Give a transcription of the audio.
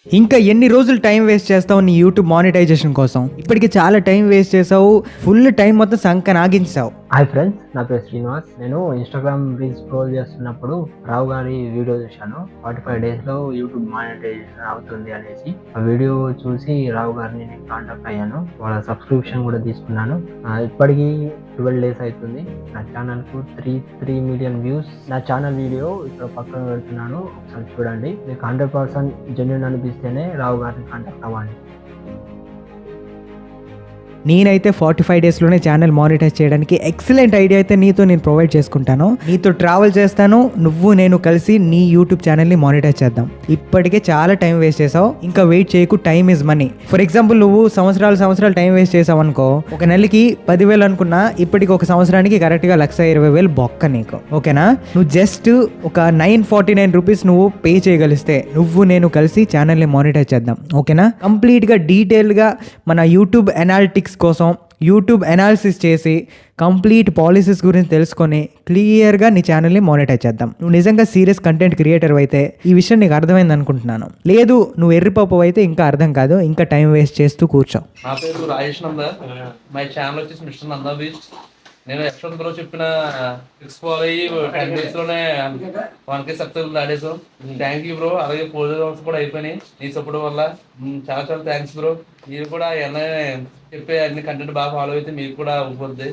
ఇంకా ఎన్ని రోజులు టైం వేస్ట్ చేస్తావు నీ యూట్యూబ్ మానిటైజేషన్ కోసం? ఇప్పటికి చాలా టైం వేస్ట్ చేసావు, ఫుల్ టైం మొత్తం సంకనాగించావు. హాయ్ ఫ్రెండ్స్, నా పేరు శ్రీనివాస్. నేను ఇన్స్టాగ్రామ్ రీల్స్ స్క్రోల్ చేస్తున్నప్పుడు రావు గారి వీడియో చూశాను. 45 డేస్లో యూట్యూబ్ మానిటైజేషన్ అవుతుంది అనేసి. ఆ వీడియో చూసి రావు గారిని నేను కాంటాక్ట్ అయ్యాను. వాళ్ళ సబ్స్క్రిప్షన్ కూడా తీసుకున్నాను. ఇప్పటికీ 12 డేస్ అవుతుంది. నా ఛానల్కు 3 మిలియన్ వ్యూస్. నా ఛానల్ వీడియో ఇక్కడ పక్కన పెడుతున్నాను, ఒకసారి చూడండి. మీకు 100% జెన్యూన్ అనిపిస్తేనే రావు గారిని కాంటాక్ట్ అవ్వండి. నేనైతే 45 డేస్లోనే ఛానల్ మానిటైజ్ చేయడానికి ఎక్సలెంట్ ఐడియా అయితే నీతో నేను ప్రొవైడ్ చేసుకుంటాను. నీతో ట్రావెల్ చేస్తాను, నువ్వు నేను కలిసి నీ యూట్యూబ్ ఛానల్ని మానిటైజ్ చేద్దాం. ఇప్పటికే చాలా టైం వేస్ట్ చేసావు, ఇంకా వెయిట్ చేయకు. Time is money. For example, నువ్వు సంవత్సరాలు టైం వేస్ట్ చేసావు అనుకో, ఒక నెలకి 10,000 అనుకున్నా, ఇప్పటికి ఒక సంవత్సరానికి కరెక్ట్గా 1,20,000 బొక్క నీకు. ఓకేనా? నువ్వు జస్ట్ ఒక 949 రూపీస్ నువ్వు పే చేయగలిస్తే నువ్వు నేను కలిసి ఛానల్ని మానిటైజ్ చేద్దాం. ఓకేనా? కంప్లీట్గా డీటెయిల్గా మన యూట్యూబ్ అనాలిటిక్స్ కోసం యూట్యూబ్ అనాలిసిస్ చేసి కంప్లీట్ పాలసీస్ గురించి తెలుసుకొని క్లియర్గా నీ ఛానల్ని మానిటైజ్ చేద్దాం. నువ్వు నిజంగా సీరియస్ కంటెంట్ క్రియేటర్ అయితే ఈ విషయం నీకు అర్థమైంది అనుకుంటున్నాను. లేదు, నువ్వు ఎర్రిపప్పు అయితే ఇంకా అర్థం కాదు, ఇంకా టైం వేస్ట్ చేస్తూ కూర్చో. నా పేరు రాజేష్ నంద. మై ఛానల్ వచ్చేసి మిస్టర్ నందా బీచ్. నేను యశ్వంత్ బ్రో చెప్పిన ట్రిక్స్ ఫాలో అయ్యి 10 డేస్లోనే 1K సక్సెస్ దాడేసాం. Thank you bro. అలాగే పోలీస్ కూడా అయిపోయినాయి నీ సపోర్ట్ వల్ల. చాలా థ్యాంక్స్ బ్రో. మీరు కూడా చెప్పే అన్ని కంటెంట్ బాగా ఫాలో అయితే మీకు కూడా అవుతుంది.